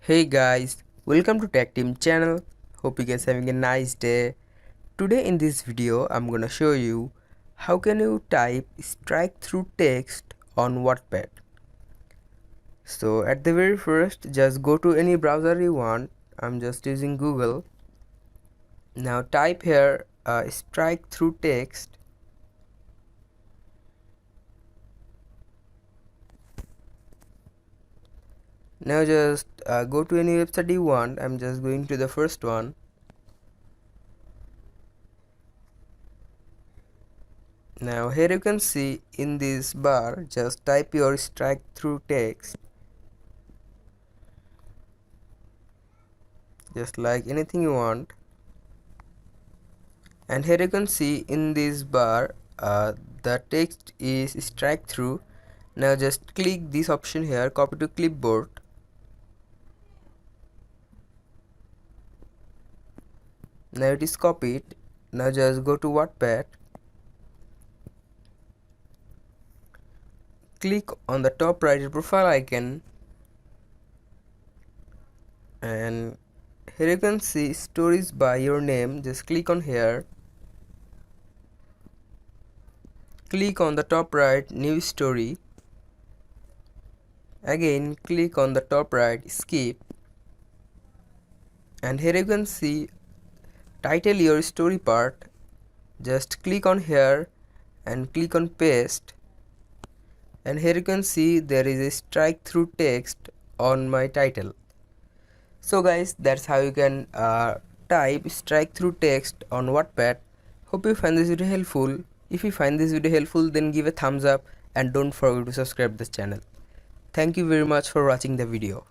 Hey guys, welcome to Tech Team channel. Hope you guys having a nice day. Today in this video I'm gonna show you how can you type strike through text on Wattpad. So at the very first, just go to any browser you want. I'm just using Google. Now type here strike through text. Now just go to any website you want. I'm just going to the first one. Now here you can see in this bar, just type your strike through text, just like anything you want. And here you can see in this bar the text is strike through. Now just click this option here, copy to clipboard. Now it is copied. Now just go to Wattpad, click on the top right profile icon, and here you can see stories by your name. Just click on here, click on the top right new story, again click on the top right skip, and here you can see title your story part. Just click on here and click on paste, and here you can see there is a strike through text on my title. So guys, that's how you can type strike through text on Wattpad. Hope you find this video helpful. If you find this video helpful, then give a thumbs up and don't forget to subscribe this channel. Thank you very much for watching the video.